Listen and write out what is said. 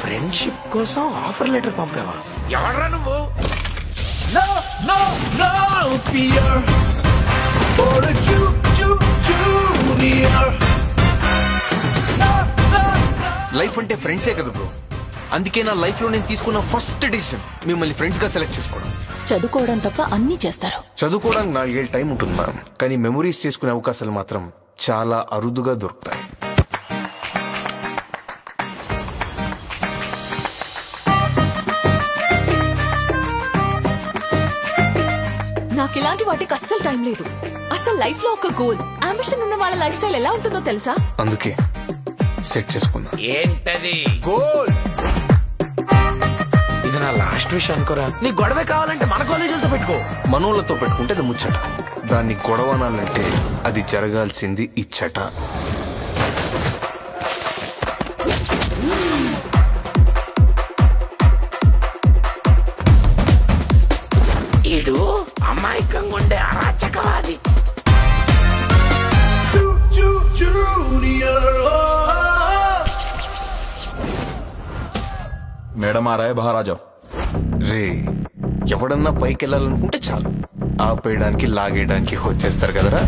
Friendship కోసం offer letter పంపావా? ఎవడ్రా నువ్వు? No, no, no fear for a junior. Life అంటే ఫ్రెండ్సే కదా బ్రో. అందుకే నా లైఫ్ లో నేను తీసుకున్న ఫస్ట్ డిసిషన్ మిమ్మల్ని ఫ్రెండ్స్ గా సెలెక్ట్ చేసుకోవడం. చదువుకోవడం తప్ప అన్ని చేస్తారు. చదువుకోవడానికి 4 ఏళ్ళ టైం ఉంటుంది మ్యామ్, కానీ మెమరీస్ చేసుకునే అవకాశాలు మాత్రం చాలా అరుదుగా దొరుకుతాయి. నాకు ఇలాంటి వాటికి అస్సలు టైం లేదు. అసలు లైఫ్ లో ఒక గోల్, అంబిషన్ ఉన్న వాళ్ళ లైఫ్ స్టైల్ ఎలా ఉంటుందో తెలుసా? అందుకే సెట్ చేసుకున్నా. ఏంటది? గోల్. ఇది నా లాస్ట్ విష్ అనుకోరా. నీ గొడవే కావాలంటే మన కాలేజీలతో పెట్టుకో. మనోళ్ళతో పెట్టుకుంటే అది ముచ్చట, దాన్ని గొడవనాలంటే అది జరగాల్సింది ఇచ్చట. ఈడు అమాయకంగా ఉండే అరాచకవాది. మేడం ఆ రాయ్ బహారాజా. రే, ఎవడన్నా పైకి వెళ్ళాలనుకుంటే చాలు ఆపేయడానికి లాగేయడానికి వచ్చేస్తారు కదరా.